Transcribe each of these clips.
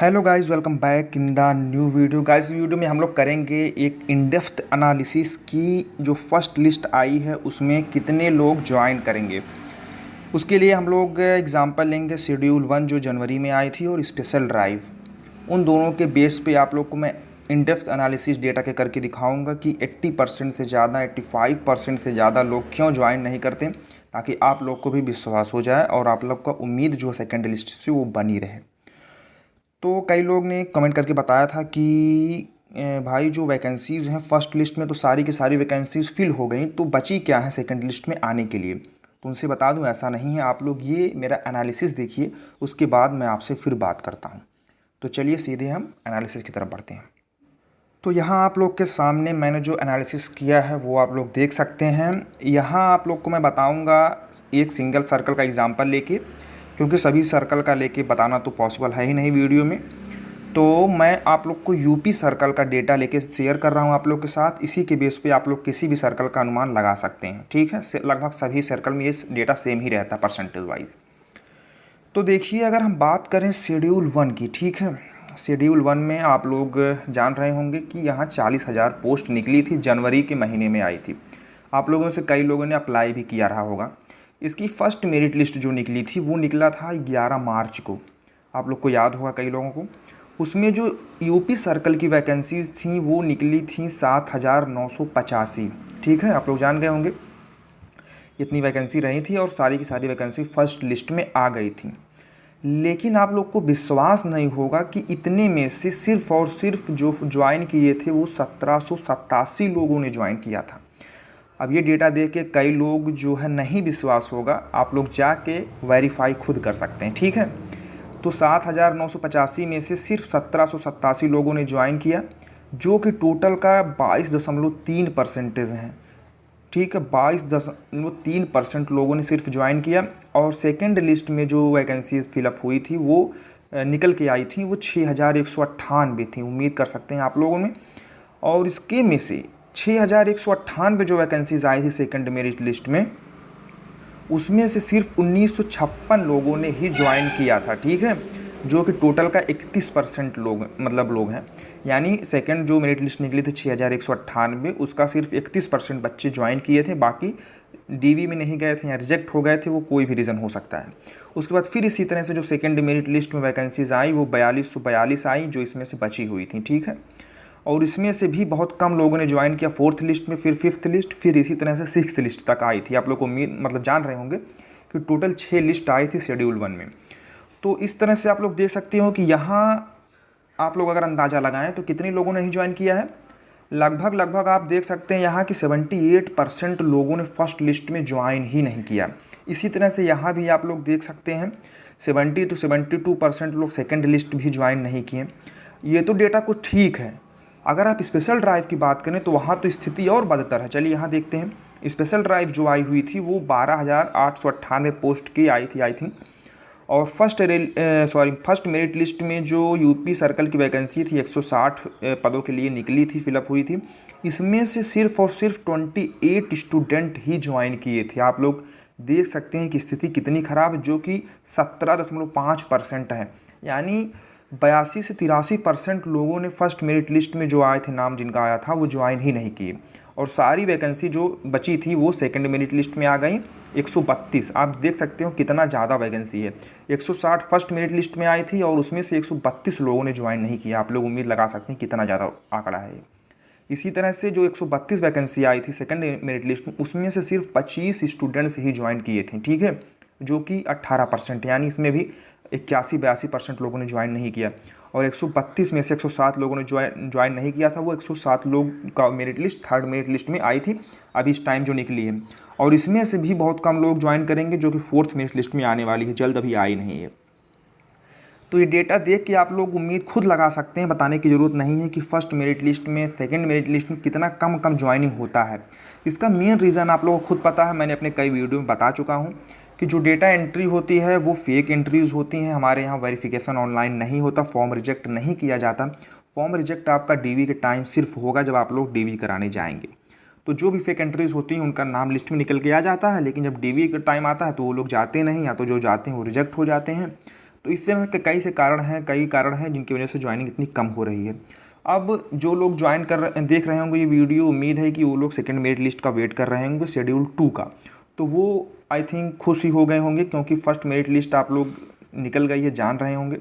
Hello guys, welcome back in the new video. Guys, video में हम लोग करेंगे एक इन डेप्थ एनालिसिस की जो फर्स्ट लिस्ट आई है उसमें कितने लोग ज्वाइन करेंगे। उसके लिए हम लोग एग्जांपल लेंगे शेड्यूल 1 जो जनवरी में आई थी और स्पेशल ड्राइव। उन दोनों के बेस पे आप लोग को मैं इन डेप्थ एनालिसिस डेटा के करके दिखाऊंगा कि 80% से ज़्यादा 85% से ज़्यादा लोग क्यों ज्वाइन नहीं करते, ताकि आप लोग को भी विश्वास हो जाए और आप लोग का उम्मीद जो सेकेंड लिस्ट से वो बनी रहे। तो कई लोग ने कमेंट करके बताया था कि भाई जो वैकेंसीज़ हैं फर्स्ट लिस्ट में तो सारी की सारी वैकेंसीज़ फिल हो गई, तो बची क्या है सेकंड लिस्ट में आने के लिए। तो उनसे बता दूं ऐसा नहीं है, आप लोग ये मेरा एनालिसिस देखिए, उसके बाद मैं आपसे फिर बात करता हूँ। तो चलिए सीधे हम एनालिसिस की तरफ बढ़ते हैं। तो यहाँ आप लोग के सामने मैंने जो एनालिसिस किया है वो आप लोग देख सकते हैं। यहाँ आप लोग को मैं बताऊँगा एक सिंगल सर्कल का एग्जाम्पल लेके, क्योंकि सभी सर्कल का लेके बताना तो पॉसिबल है ही नहीं वीडियो में। तो मैं आप लोग को यूपी सर्कल का डेटा लेके शेयर कर रहा हूँ आप लोग के साथ। इसी के बेस पे आप लोग किसी भी सर्कल का अनुमान लगा सकते हैं, ठीक है। लगभग सभी सर्कल में ये डेटा सेम ही रहता है परसेंटेज वाइज। तो देखिए, अगर हम बात करें शेड्यूल 1 की, ठीक है, शेड्यूल 1 में आप लोग जान रहे होंगे कि यहाँ 40,000 पोस्ट निकली थी, जनवरी के महीने में आई थी। आप लोगों में से कई लोगों ने अप्लाई भी किया रहा होगा। इसकी फर्स्ट मेरिट लिस्ट जो निकली थी वो निकला था 11 मार्च को, आप लोग को याद होगा कई लोगों को। उसमें जो यूपी सर्कल की वैकेंसीज़ थी वो निकली थी 7,985, ठीक है। आप लोग जान गए होंगे इतनी वैकेंसी रही थी और सारी की सारी वैकेंसी फर्स्ट लिस्ट में आ गई थी। लेकिन आप लोग को विश्वास नहीं होगा कि इतने में से सिर्फ और सिर्फ जो ज्वाइन किए थे वो 1787 लोगों ने ज्वाइन किया था। अब ये डेटा देख के कई लोग जो है नहीं विश्वास होगा, आप लोग जाके वेरीफाई खुद कर सकते हैं, ठीक है। तो 7,985 में से सिर्फ 1787 लोगों ने ज्वाइन किया, जो कि टोटल का 22.3% है, ठीक है। 22.3% लोगों ने सिर्फ ज्वाइन किया। और सेकेंड लिस्ट में जो वैकेंसीज फिलअप हुई थी वो निकल के आई थी, वो 6,198 थी, उम्मीद कर सकते हैं आप लोगों में। और इसके में से 6,198 जो वैकेंसीज आई थी सेकंड मेरिट लिस्ट में, उसमें से सिर्फ 1956 लोगों ने ही ज्वाइन किया था, ठीक है, जो कि टोटल का 31% लोग हैं। यानी सेकंड जो मेरिट लिस्ट निकली थी 6,198, उसका सिर्फ 31% बच्चे ज्वाइन किए थे। बाकी डीवी में नहीं गए थे या रिजेक्ट हो गए थे, वो कोई भी रीज़न हो सकता है। उसके बाद फिर इसी तरह से जो सेकंड मेरिट लिस्ट में वैकेंसीज आई वो 4242 आई, जो इसमें से बची हुई थी, ठीक है। और इसमें से भी बहुत कम लोगों ने ज्वाइन किया फोर्थ लिस्ट में, फिर फिफ्थ लिस्ट, फिर इसी तरह से सिक्स्थ लिस्ट तक आई थी। आप लोग को उम्मीद जान रहे होंगे कि टोटल 6 लिस्ट आई थी शेड्यूल 1 में। तो इस तरह से आप लोग देख सकते हो कि यहाँ आप लोग अगर अंदाज़ा लगाएं तो कितने लोगों ने ही ज्वाइन किया है। लगभग आप देख सकते हैं यहाँ कि 78% लोगों ने फर्स्ट लिस्ट में ज्वाइन ही नहीं किया। इसी तरह से यहाँ भी आप लोग देख सकते हैं 70 to 72% लोग सेकेंड लिस्ट भी ज्वाइन नहीं किए। ये तो डेटा कुछ ठीक है। अगर आप स्पेशल ड्राइव की बात करें तो वहाँ तो स्थिति और बदतर है। चलिए यहाँ देखते हैं। स्पेशल ड्राइव जो आई हुई थी वो 12,898 पोस्ट की आई थी। और फर्स्ट मेरिट लिस्ट में जो यूपी सर्कल की वैकेंसी थी 160 पदों के लिए निकली थी, फिलअप हुई थी। इसमें से सिर्फ और सिर्फ 28 स्टूडेंट ही ज्वाइन किए थे। आप लोग देख सकते हैं कि स्थिति कितनी ख़राब है, जो कि 17.5% है। यानी 82 से 83% लोगों ने फर्स्ट मेरिट लिस्ट में जो आए थे, नाम जिनका आया था, वो ज्वाइन ही नहीं किए। और सारी वैकेंसी जो बची थी वो सेकंड मेरिट लिस्ट में आ गई 132। आप देख सकते हो कितना ज़्यादा वैकेंसी है। 160 फर्स्ट मेरिट लिस्ट में आई थी और उसमें से 132 लोगों ने ज्वाइन नहीं किया। आप लोग उम्मीद लगा सकते हैं कितना ज़्यादा आंकड़ा है। इसी तरह से जो 132 वैकेंसी आई थी सेकंड मेरिट लिस्ट में, उसमें से सिर्फ 25 स्टूडेंट्स ही ज्वाइन किए थे, ठीक है, जो कि 18%। यानी इसमें भी 81-82% लोगों ने ज्वाइन नहीं किया। और 132 में से 107 लोगों ने ज्वाइन नहीं किया था। वो 107 लोग का merit list third merit list में आई थी अभी इस टाइम जो निकली है। और इसमें से भी बहुत कम लोग ज्वाइन करेंगे, जो कि फोर्थ मेरिट लिस्ट में आने वाली है, जल्द अभी आई नहीं है। तो ये डेटा देख के आप लोग उम्मीद खुद लगा सकते हैं, बताने की ज़रूरत नहीं है कि फर्स्ट मेरिट लिस्ट में सेकंड मेरिट लिस्ट में कितना कम ज्वाइनिंग होता है। इसका मेन रीज़न आप लोगों को खुद पता है, मैंने अपने कई वीडियो में बता चुका हूँ कि जो डेटा एंट्री होती है वो फेक एंट्रीज़ होती हैं। हमारे यहाँ वेरिफिकेशन ऑनलाइन नहीं होता, फॉर्म रिजेक्ट नहीं किया जाता। फॉर्म रिजेक्ट आपका डीवी के टाइम सिर्फ होगा जब आप लोग डीवी कराने जाएंगे। तो जो भी फेक एंट्रीज़ होती हैं उनका नाम लिस्ट में निकल के आ जाता है, लेकिन जब डीवी का टाइम आता है तो वो लोग जाते नहीं, या तो जो जाते हैं वो रिजेक्ट हो जाते हैं। तो इस तरह के कई कारण हैं जिनकी वजह से ज्वाइनिंग इतनी कम हो रही है। अब जो लोग ज्वाइन देख रहे होंगे ये वीडियो, उम्मीद है कि वो लोग सेकंड मेरिट लिस्ट का वेट कर रहे होंगे शेड्यूल 2 का, तो वो आई थिंक खुश ही हो गए होंगे क्योंकि फर्स्ट मेरिट लिस्ट आप लोग निकल गई है, जान रहे होंगे।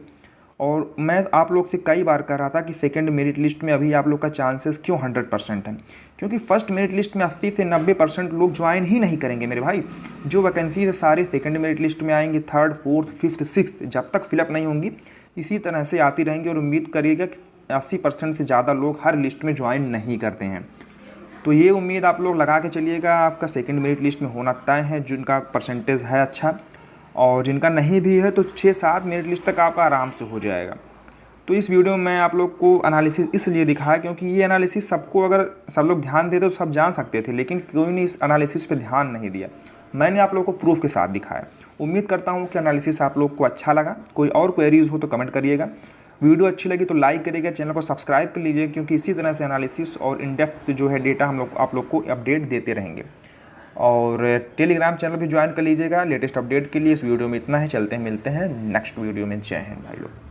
और मैं आप लोग से कई बार कह रहा था कि सेकंड मेरिट लिस्ट में अभी आप लोग का चांसेस क्यों 100% है, क्योंकि फर्स्ट मेरिट लिस्ट में 80 से 90% लोग ज्वाइन ही नहीं करेंगे मेरे भाई। जो वैकेंसी है सारे सेकंड मेरिट लिस्ट में आएंगे, थर्ड, फोर्थ, फिफ्थ, सिक्स्थ जब तक फिलअप नहीं होंगी इसी तरह से आती रहेंगी। और उम्मीद करिएगा कि 80% से ज़्यादा लोग हर लिस्ट में ज्वाइन नहीं करते हैं। तो ये उम्मीद आप लोग लगा के चलिएगा, आपका सेकंड मेरिट लिस्ट में होना तय है जिनका परसेंटेज है अच्छा, और जिनका नहीं भी है तो 6-7 मेरिट लिस्ट तक आपका आराम से हो जाएगा। तो इस वीडियो में आप लोग को एनालिसिस इसलिए दिखाया क्योंकि ये एनालिसिस सबको, अगर सब लोग ध्यान देते तो सब जान सकते थे, लेकिन कोई ने इस एनालिसिस पे ध्यान नहीं दिया। मैंने आप लोग को प्रूफ के साथ दिखाया। उम्मीद करता हूँ कि एनालिसिस आप लोग को अच्छा लगा। कोई और क्वेरीज हो तो कमेंट करिएगा। वीडियो अच्छी लगी तो लाइक करिएगा, चैनल को सब्सक्राइब कर लीजिए, क्योंकि इसी तरह से एनालिसिस और इन डेप्थ जो है डेटा हम लोग आप लोग को अपडेट देते रहेंगे। और टेलीग्राम चैनल भी ज्वाइन कर लीजिएगा लेटेस्ट अपडेट के लिए। इस वीडियो में इतना है, चलते हैं, मिलते हैं नेक्स्ट वीडियो में। जय हिंद भाई लोग।